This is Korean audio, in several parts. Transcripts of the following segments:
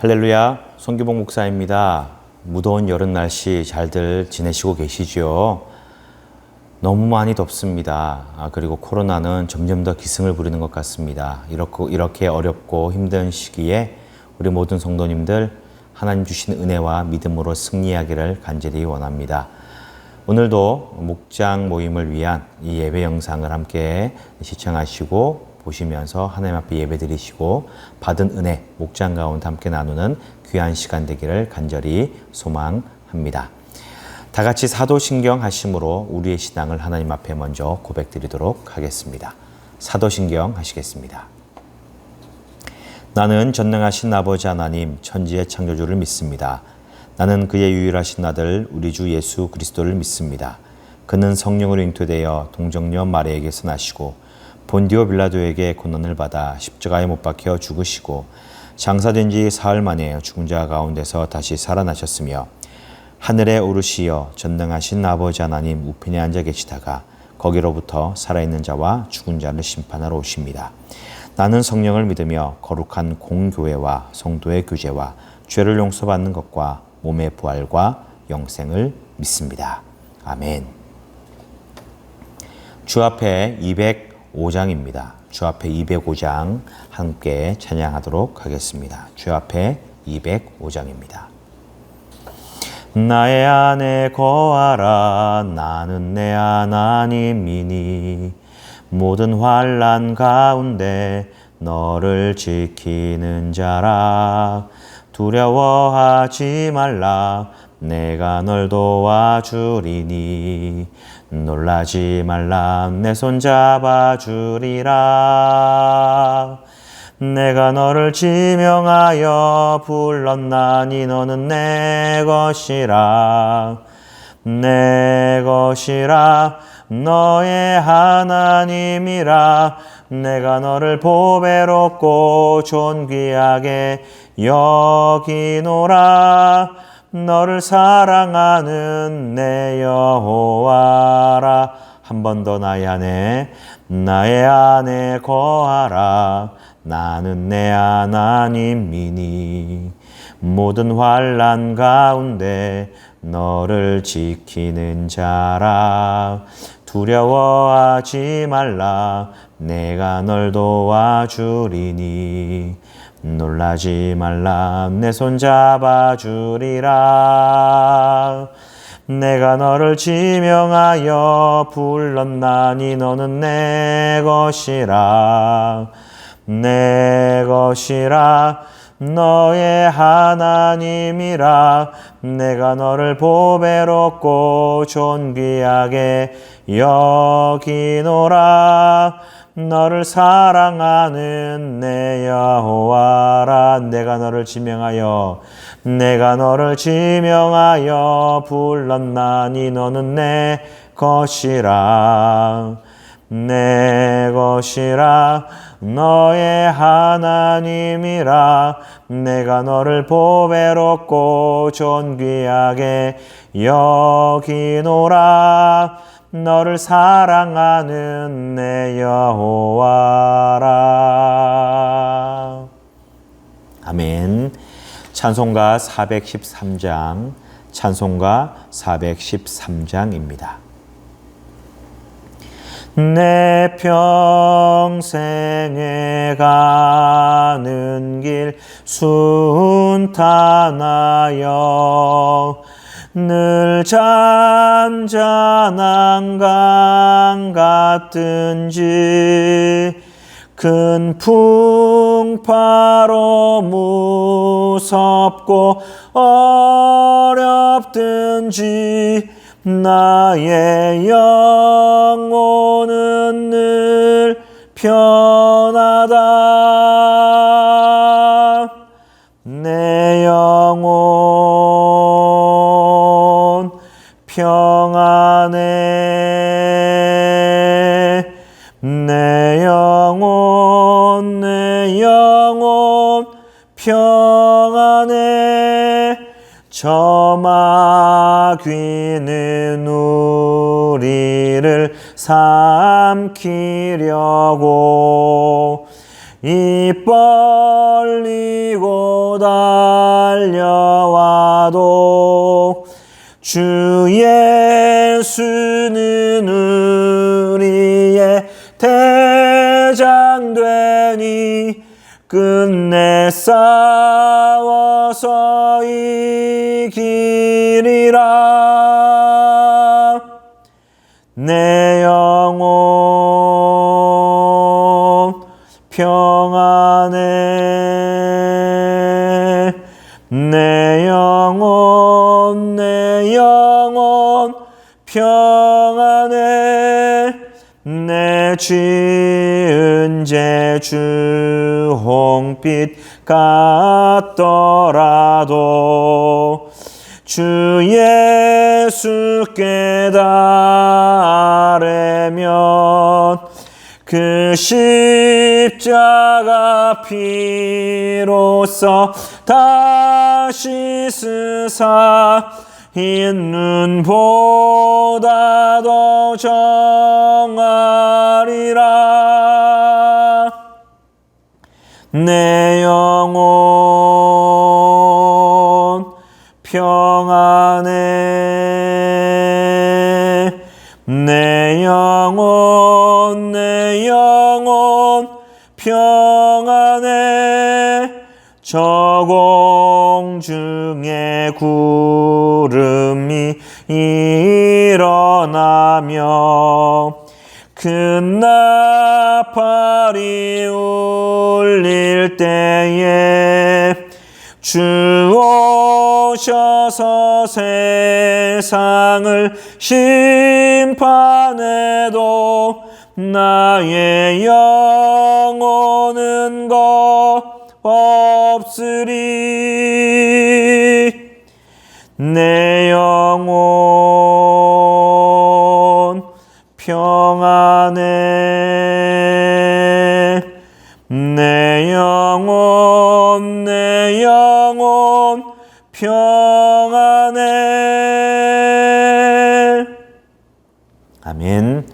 할렐루야, 손기복 목사입니다. 무더운 여름 날씨 잘들 지내시고 계시죠? 너무 많이 덥습니다. 그리고 코로나는 점점 더 기승을 부리는 것 같습니다. 이렇게 어렵고 힘든 시기에 우리 모든 성도님들 하나님 주신 은혜와 믿음으로 승리하기를 간절히 원합니다. 오늘도 목장 모임을 위한 이 예배 영상을 함께 시청하시고 보시면서 하나님 앞에 예배드리시고 받은 은혜 목장 가운데 함께 나누는 귀한 시간 되기를 간절히 소망합니다. 다 같이 사도신경 하심으로 우리의 신앙을 하나님 앞에 먼저 고백드리도록 하겠습니다. 사도신경 하시겠습니다. 나는 전능하신 아버지 하나님 천지의 창조주를 믿습니다. 나는 그의 유일하신 아들 우리 주 예수 그리스도를 믿습니다. 그는 성령으로 잉태되어 동정녀 마리아에게서 나시고 본디오 빌라도에게 고난을 받아 십자가에 못 박혀 죽으시고 장사된 지 사흘 만에 죽은 자 가운데서 다시 살아나셨으며 하늘에 오르시어 전능하신 아버지 하나님 우편에 앉아 계시다가 거기로부터 살아있는 자와 죽은 자를 심판하러 오십니다. 나는 성령을 믿으며 거룩한 공교회와 성도의 교제와 죄를 용서받는 것과 몸의 부활과 영생을 믿습니다. 아멘. 주 앞에 205장입니다. 주 앞에 205장 함께 찬양하도록 하겠습니다. 주 앞에 205장입니다. 나의 안에 거하라. 나는 내 하나님이니 모든 환난 가운데 너를 지키는 자라. 두려워하지 말라. 내가 널 도와주리니 놀라지 말라. 내 손 잡아주리라. 내가 너를 지명하여 불렀나니 너는 내 것이라. 내 것이라. 너의 하나님이라. 내가 너를 보배롭고 존귀하게 여기노라. 너를 사랑하는 내 여호와라. 한 번 더 나의 안에 거하라. 나는 내 하나님이니 모든 환난 가운데 너를 지키는 자라. 두려워하지 말라. 내가 널 도와주리니 놀라지 말라. 내 손 잡아주리라. 내가 너를 지명하여 불렀나니 너는 내 것이라. 내 것이라. 너의 하나님이라. 내가 너를 보배롭고 존귀하게 여기노라. 너를 사랑하는 내 여호와라. 내가 너를 지명하여 불렀나니 너는 내 것이라. 내 것이라. 너의 하나님이라. 내가 너를 보배롭고 존귀하게 여기노라. 너를 사랑하는 내 여호와라. 아멘. 찬송가 413장입니다. 내 평생에 가는 길 순탄하여 늘 잔잔한 강 같든지 큰 풍파로 무섭고 어렵든지 나의 영혼은 늘 편하다. 내 영혼 평안해. 내 영혼 평안해. 저마귀는 우리를 삼키려고 입 벌리고 다 끝내 싸워서 이기리라. 내 영혼 평안해. 내 영혼 평안해. 내 지은 죄주 홍빛 같더라도 주 예수께 달래면 그 십자가 피로써 다시 쓰사 있는보다 더 정하리라. 내 영혼 평안해. 내 영혼 평안해. 저 공중에 구름이 일어나며 큰 나팔이 울릴 때에 주 오셔서 세상을 심판해도 나의 영혼은 없으리. 내 영혼 평안해. 내 영혼 평안해. 아멘.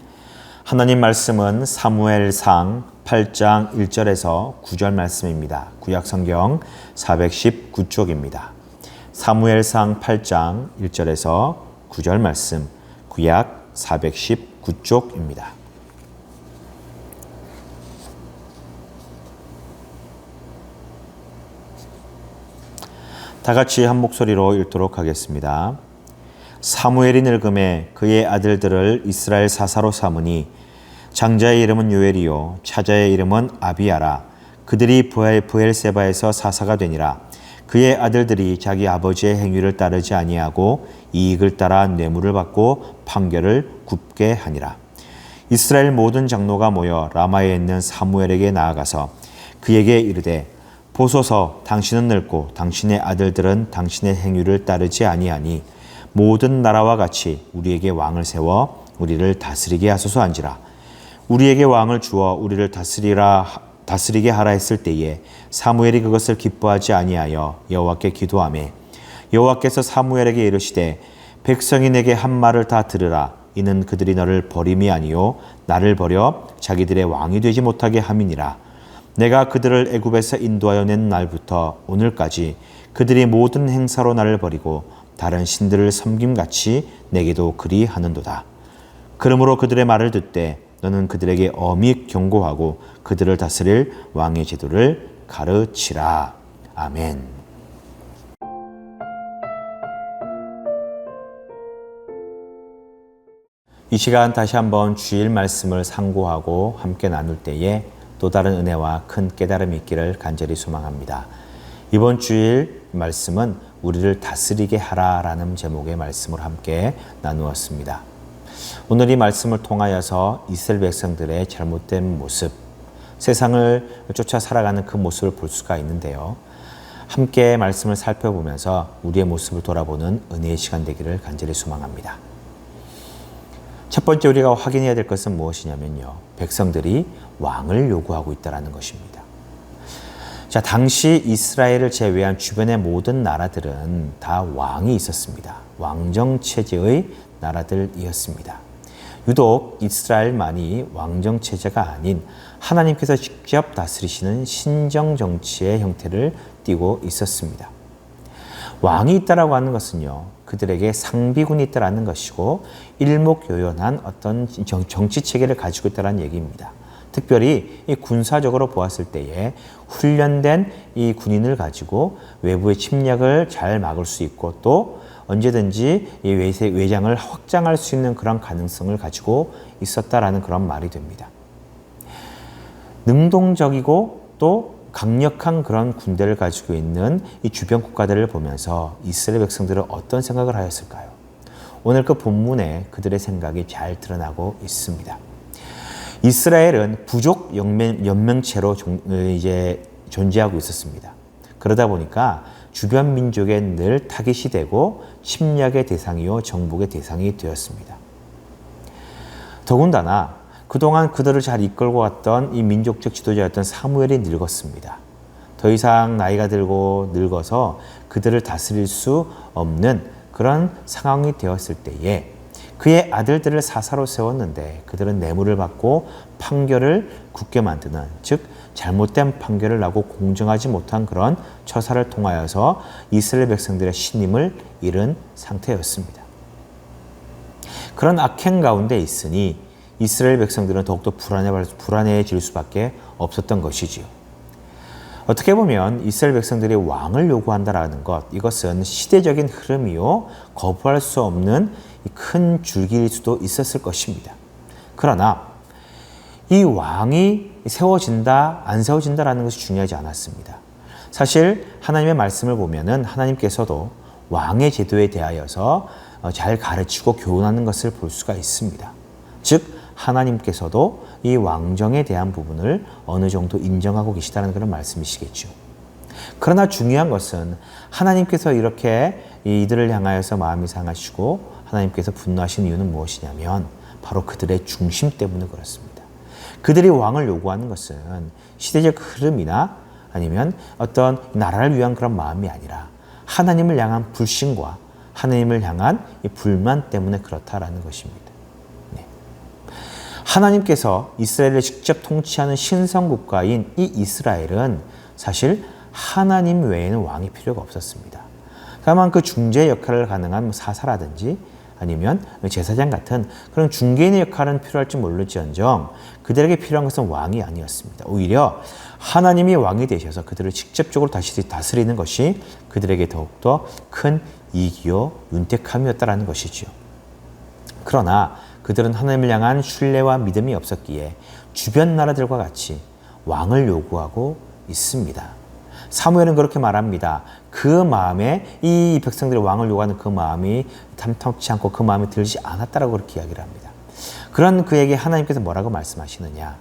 하나님 말씀은 사무엘상 8장 1절에서 9절 말씀입니다. 구약성경 419쪽입니다. 사무엘상 8장 1절에서 9절 말씀, 구약 419쪽입니다. 다 같이 한 목소리로 읽도록 하겠습니다. 사무엘이 늙음에 그의 아들들을 이스라엘 사사로 삼으니 장자의 이름은 요엘이요 차자의 이름은 아비야라. 그들이 브엘세바에서 사사가 되니라. 그의 아들들이 자기 아버지의 행위를 따르지 아니하고 이익을 따라 뇌물을 받고 판결을 굽게 하니라. 이스라엘 모든 장로가 모여 라마에 있는 사무엘에게 나아가서 그에게 이르되 보소서, 당신은 늙고 당신의 아들들은 당신의 행위를 따르지 아니하니 모든 나라와 같이 우리에게 왕을 세워 우리를 다스리게 하소서 한지라. 우리에게 왕을 주어 우리를 다스리게 하라 했을 때에 사무엘이 그것을 기뻐하지 아니하여 여호와께 기도하매 여호와께서 사무엘에게 이르시되 백성이 내게 한 말을 다 들으라. 이는 그들이 너를 버림이 아니요 나를 버려 자기들의 왕이 되지 못하게 함이니라. 내가 그들을 애굽에서 인도하여 낸 날부터 오늘까지 그들이 모든 행사로 나를 버리고 다른 신들을 섬김같이 내게도 그리하는도다. 그러므로 그들의 말을 듣되 너는 그들에게 엄히 경고하고 그들을 다스릴 왕의 제도를 가르치라. 아멘. 이 시간 다시 한번 주일 말씀을 상고하고 함께 나눌 때에 또 다른 은혜와 큰 깨달음이 있기를 간절히 소망합니다. 이번 주일 말씀은 우리를 다스리게 하라라는 제목의 말씀을 함께 나누었습니다. 오늘 이 말씀을 통하여서 이스라엘 백성들의 잘못된 모습, 세상을 쫓아 살아가는 그 모습을 볼 수가 있는데요. 함께 말씀을 살펴보면서 우리의 모습을 돌아보는 은혜의 시간 되기를 간절히 소망합니다. 첫 번째 우리가 확인해야 될 것은 무엇이냐면요. 백성들이 왕을 요구하고 있다는 것입니다. 자, 당시 이스라엘을 제외한 주변의 모든 나라들은 다 왕이 있었습니다. 왕정 체제의 나라들이었습니다. 유독 이스라엘만이 왕정 체제가 아닌 하나님께서 직접 다스리시는 신정 정치의 형태를 띠고 있었습니다. 왕이 있다라고 하는 것은요, 그들에게 상비군이 있다라는 것이고 일목요연한 어떤 정치 체계를 가지고 있다는 얘기입니다. 특별히 이 군사적으로 보았을 때에 훈련된 이 군인을 가지고 외부의 침략을 잘 막을 수 있고 또 언제든지 이 외장을 확장할 수 있는 그런 가능성을 가지고 있었다라는 그런 말이 됩니다. 능동적이고 또 강력한 그런 군대를 가지고 있는 이 주변 국가들을 보면서 이스라엘 백성들은 어떤 생각을 하였을까요? 오늘 그 본문에 그들의 생각이 잘 드러나고 있습니다. 이스라엘은 부족 연맹체로 이제 존재하고 있었습니다. 그러다 보니까 주변 민족에 늘 타깃이 되고 침략의 대상이요 정복의 대상이 되었습니다. 더군다나 그동안 그들을 잘 이끌고 왔던 이 민족적 지도자였던 사무엘이 늙었습니다. 더 이상 나이가 들고 늙어서 그들을 다스릴 수 없는 그런 상황이 되었을 때에 그의 아들들을 사사로 세웠는데 그들은 뇌물을 받고 판결을 굳게 만드는, 즉 잘못된 판결을 나고 공정하지 못한 그런 처사를 통하여서 이스라엘 백성들의 신임을 잃은 상태였습니다. 그런 악행 가운데 있으니 이스라엘 백성들은 더욱더 불안해질 수밖에 없었던 것이지요. 어떻게 보면 이스라엘 백성들이 왕을 요구한다라는 것, 이것은 시대적인 흐름이요 거부할 수 없는 큰 줄기일 수도 있었을 것입니다. 그러나 이 왕이 세워진다, 안 세워진다라는 것이 중요하지 않았습니다. 사실 하나님의 말씀을 보면은 하나님께서도 왕의 제도에 대하여서 잘 가르치고 교훈하는 것을 볼 수가 있습니다. 즉 하나님께서도 이 왕정에 대한 부분을 어느 정도 인정하고 계시다는 그런 말씀이시겠죠. 그러나 중요한 것은 하나님께서 이렇게 이들을 향하여서 마음이 상하시고 하나님께서 분노하신 이유는 무엇이냐면 바로 그들의 중심 때문에 그렇습니다. 그들이 왕을 요구하는 것은 시대적 흐름이나 아니면 어떤 나라를 위한 그런 마음이 아니라 하나님을 향한 불신과 하나님을 향한 이 불만 때문에 그렇다라는 것입니다. 하나님께서 이스라엘을 직접 통치하는 신성국가인 이 이스라엘은 사실 하나님 외에는 왕이 필요가 없었습니다. 다만 그 중재 역할을 가능한 사사라든지 아니면 제사장 같은 그런 중개인의 역할은 필요할지 모를지언정 그들에게 필요한 것은 왕이 아니었습니다. 오히려 하나님이 왕이 되셔서 그들을 직접적으로 다스리는 것이 그들에게 더욱더 큰 이익이요 윤택함이었다라는 것이지요. 그러나 그들은 하나님을 향한 신뢰와 믿음이 없었기에 주변 나라들과 같이 왕을 요구하고 있습니다. 사무엘은 그렇게 말합니다. 그 마음에 이 백성들이 왕을 요구하는 그 마음이 탐탁치 않고 그 마음에 들지 않았다라고 그렇게 이야기를 합니다. 그런 그에게 하나님께서 뭐라고 말씀하시느냐?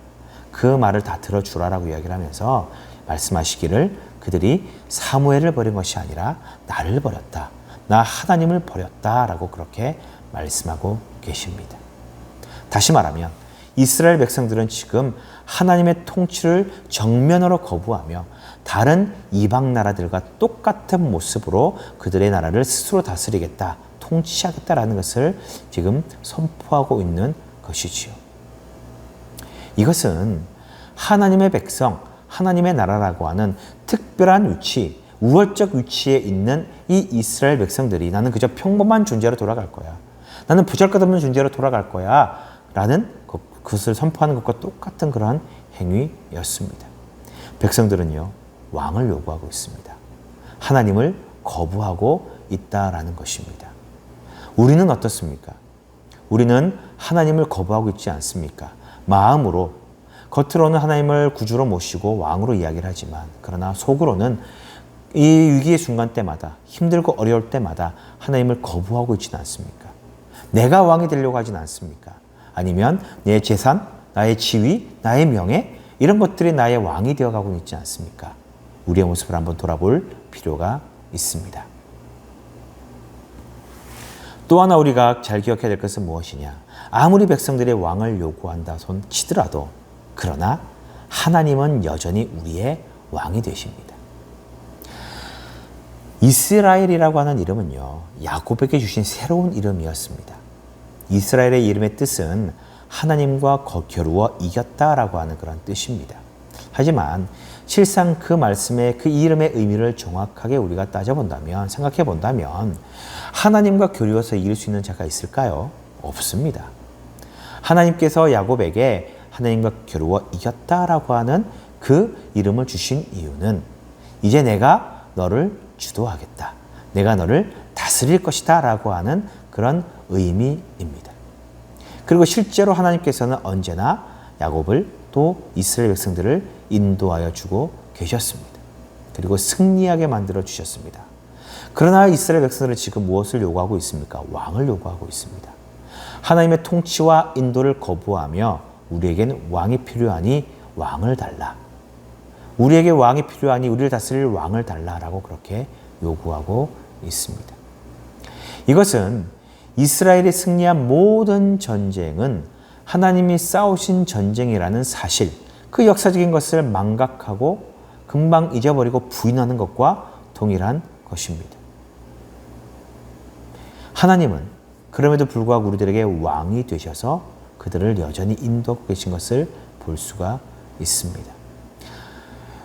그 말을 다 들어주라라고 이야기를 하면서 말씀하시기를 그들이 사무엘을 버린 것이 아니라 나를 버렸다. 나 하나님을 버렸다라고 그렇게 말씀하고 계십니다. 다시 말하면 이스라엘 백성들은 지금 하나님의 통치를 정면으로 거부하며 다른 이방 나라들과 똑같은 모습으로 그들의 나라를 스스로 다스리겠다, 통치하겠다라는 것을 지금 선포하고 있는 것이지요. 이것은 하나님의 백성, 하나님의 나라라고 하는 특별한 위치, 우월적 위치에 있는 이 이스라엘 백성들이 나는 그저 평범한 존재로 돌아갈 거야. 나는 보잘것없는 존재로 돌아갈 거야. 라는 그것을 선포하는 것과 똑같은 그러한 행위였습니다. 백성들은요, 왕을 요구하고 있습니다. 하나님을 거부하고 있다라는 것입니다. 우리는 어떻습니까? 우리는 하나님을 거부하고 있지 않습니까? 마음으로, 겉으로는 하나님을 구주로 모시고 왕으로 이야기를 하지만, 그러나 속으로는 이 위기의 순간 때마다, 힘들고 어려울 때마다 하나님을 거부하고 있지는 않습니까? 내가 왕이 되려고 하진 않습니까? 아니면 내 재산, 나의 지위, 나의 명예 이런 것들이 나의 왕이 되어가고 있지 않습니까? 우리의 모습을 한번 돌아볼 필요가 있습니다. 또 하나 우리가 잘 기억해야 될 것은 무엇이냐? 아무리 백성들의 왕을 요구한다 손 치더라도 그러나 하나님은 여전히 우리의 왕이 되십니다. 이스라엘이라고 하는 이름은요, 야곱에게 주신 새로운 이름이었습니다. 이스라엘의 이름의 뜻은 하나님과 겨루어 이겼다라고 하는 그런 뜻입니다. 하지만 실상 그 말씀의 그 이름의 의미를 정확하게 우리가 따져본다면, 생각해 본다면 하나님과 교류해서 이길 수 있는 자가 있을까요? 없습니다. 하나님께서 야곱에게 하나님과 겨루어 이겼다라고 하는 그 이름을 주신 이유는 이제 내가 너를 주도하겠다. 내가 너를 다스릴 것이다 라고 하는 그런 의미입니다. 그리고 실제로 하나님께서는 언제나 야곱을 또 이스라엘 백성들을 인도하여 주고 계셨습니다. 그리고 승리하게 만들어 주셨습니다. 그러나 이스라엘 백성들은 지금 무엇을 요구하고 있습니까? 왕을 요구하고 있습니다. 하나님의 통치와 인도를 거부하며 우리에게는 왕이 필요하니 왕을 달라. 우리에게 왕이 필요하니 우리를 다스릴 왕을 달라라고 그렇게 요구하고 있습니다. 이것은 이스라엘이 승리한 모든 전쟁은 하나님이 싸우신 전쟁이라는 사실, 그 역사적인 것을 망각하고 금방 잊어버리고 부인하는 것과 동일한 것입니다. 하나님은 그럼에도 불구하고 우리들에게 왕이 되셔서 그들을 여전히 인도하고 계신 것을 볼 수가 있습니다.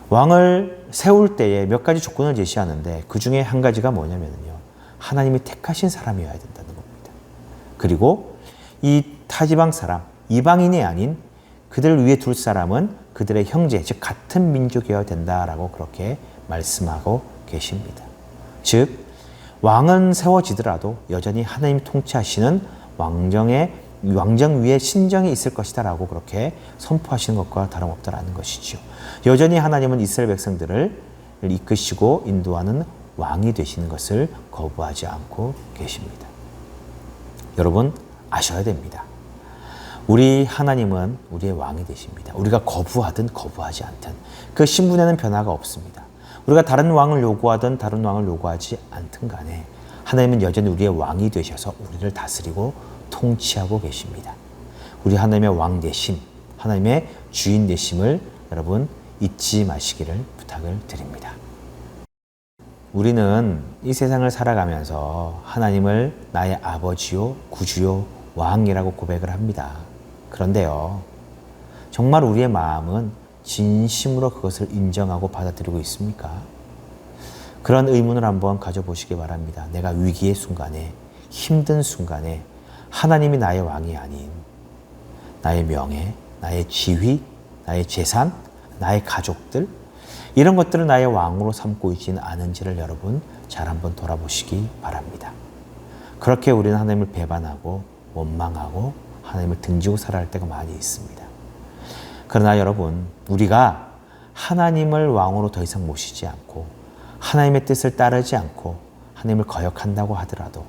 왕을 세울 때에 몇 가지 조건을 제시하는데 그 중에 한 가지가 뭐냐면요. 하나님이 택하신 사람이어야 된다는 겁니다. 그리고 이 타지방 사람, 이방인이 아닌 그들을 위해 둘 사람은 그들의 형제, 즉 같은 민족이어야 된다라고 그렇게 말씀하고 계십니다. 즉 왕은 세워지더라도 여전히 하나님이 통치하시는 왕정 위에 신정이 있을 것이다 라고 그렇게 선포하시는 것과 다름없다라는 것이죠. 여전히 하나님은 이스라엘 백성들을 이끄시고 인도하는 왕이 되시는 것을 거부하지 않고 계십니다. 여러분 아셔야 됩니다. 우리 하나님은 우리의 왕이 되십니다. 우리가 거부하든 거부하지 않든 그 신분에는 변화가 없습니다. 우리가 다른 왕을 요구하든 다른 왕을 요구하지 않든 간에 하나님은 여전히 우리의 왕이 되셔서 우리를 다스리고 통치하고 계십니다. 우리 하나님의 왕 되심, 하나님의 주인 되심을 여러분 잊지 마시기를 부탁을 드립니다. 우리는 이 세상을 살아가면서 하나님을 나의 아버지요, 구주요, 왕이라고 고백을 합니다. 그런데요, 정말 우리의 마음은 진심으로 그것을 인정하고 받아들이고 있습니까? 그런 의문을 한번 가져보시기 바랍니다. 내가 위기의 순간에, 힘든 순간에 하나님이 나의 왕이 아닌 나의 명예, 나의 지위, 나의 재산, 나의 가족들, 이런 것들을 나의 왕으로 삼고 있지는 않은지를 여러분 잘 한번 돌아보시기 바랍니다. 그렇게 우리는 하나님을 배반하고 원망하고 하나님을 등지고 살아갈 때가 많이 있습니다. 그러나 여러분, 우리가 하나님을 왕으로 더 이상 모시지 않고 하나님의 뜻을 따르지 않고 하나님을 거역한다고 하더라도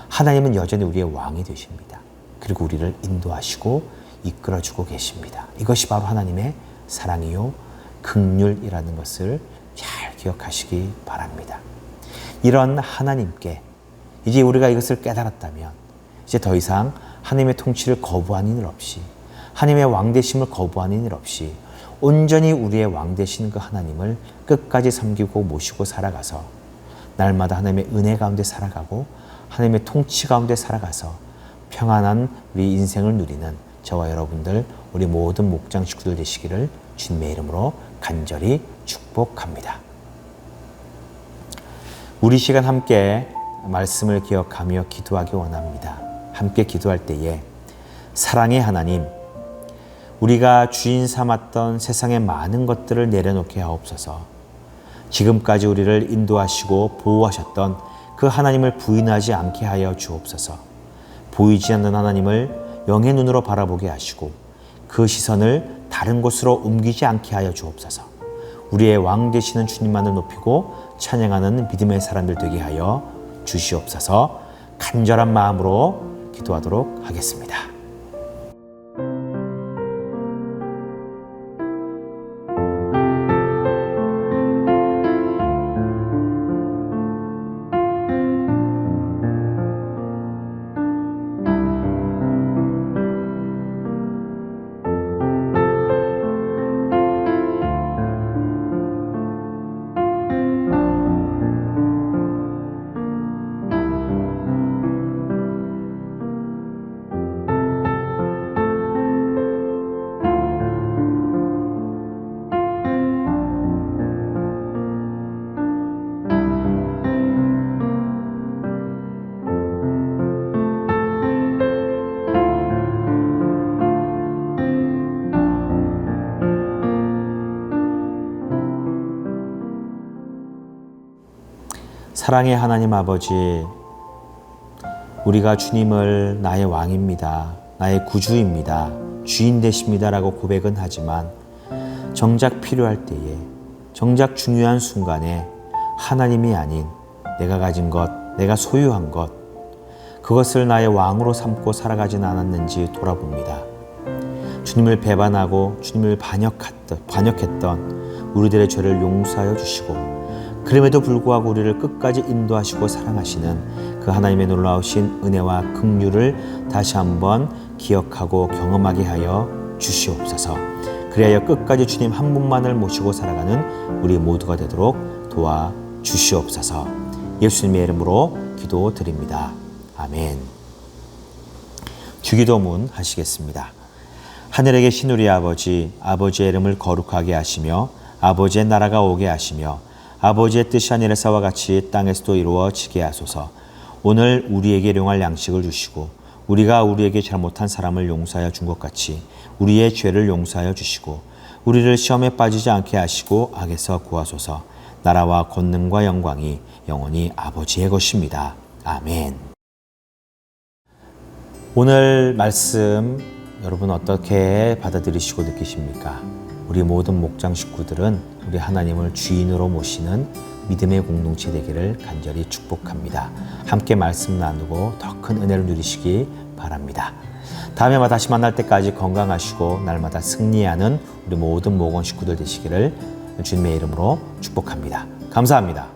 하나님은 여전히 우리의 왕이 되십니다. 그리고 우리를 인도하시고 이끌어주고 계십니다. 이것이 바로 하나님의 사랑이요 긍휼이라는 것을 잘 기억하시기 바랍니다. 이런 하나님께 이제 우리가 이것을 깨달았다면 이제 더 이상 하나님의 통치를 거부하는 일 없이 하나님의 왕되심을 거부하는 일 없이 온전히 우리의 왕 되시는 그 하나님을 끝까지 섬기고 모시고 살아가서 날마다 하나님의 은혜 가운데 살아가고 하나님의 통치 가운데 살아가서 평안한 우리 인생을 누리는 저와 여러분들 우리 모든 목장 식구들 되시기를 주님의 이름으로 간절히 축복합니다. 우리 시간 함께 말씀을 기억하며 기도하기 원합니다. 함께 기도할 때에 사랑의 하나님, 우리가 주인 삼았던 세상의 많은 것들을 내려놓게 하옵소서. 지금까지 우리를 인도하시고 보호하셨던 그 하나님을 부인하지 않게 하여 주옵소서. 보이지 않는 하나님을 영의 눈으로 바라보게 하시고 그 시선을 다른 곳으로 옮기지 않게 하여 주옵소서. 우리의 왕 되시는 주님만을 높이고 찬양하는 믿음의 사람들 되게 하여 주시옵소서. 간절한 마음으로 기도하도록 하겠습니다. 사랑의 하나님 아버지, 우리가 주님을 나의 왕입니다, 나의 구주입니다, 주인 되십니다라고 고백은 하지만 정작 필요할 때에, 정작 중요한 순간에 하나님이 아닌 내가 가진 것, 내가 소유한 것, 그것을 나의 왕으로 삼고 살아가진 않았는지 돌아봅니다. 주님을 배반하고 주님을 반역했던 우리들의 죄를 용서하여 주시고, 그럼에도 불구하고 우리를 끝까지 인도하시고 사랑하시는 그 하나님의 놀라우신 은혜와 긍휼을 다시 한번 기억하고 경험하게 하여 주시옵소서. 그리하여 끝까지 주님 한 분만을 모시고 살아가는 우리 모두가 되도록 도와 주시옵소서. 예수님의 이름으로 기도드립니다. 아멘. 주기도문 하시겠습니다. 하늘에 계신 우리 아버지, 아버지의 이름을 거룩하게 하시며 아버지의 나라가 오게 하시며 아버지의 뜻이 하늘에서와 같이 땅에서도 이루어지게 하소서. 오늘 우리에게 일용할 양식을 주시고 우리가 우리에게 잘못한 사람을 용서하여 준 것 같이 우리의 죄를 용서하여 주시고 우리를 시험에 빠지지 않게 하시고 악에서 구하소서. 나라와 권능과 영광이 영원히 아버지의 것입니다. 아멘. 오늘 말씀 여러분 어떻게 받아들이시고 느끼십니까? 우리 모든 목장 식구들은 우리 하나님을 주인으로 모시는 믿음의 공동체 되기를 간절히 축복합니다. 함께 말씀 나누고 더 큰 은혜를 누리시기 바랍니다. 다음에 다시 만날 때까지 건강하시고 날마다 승리하는 우리 모든 목원 식구들 되시기를 주님의 이름으로 축복합니다. 감사합니다.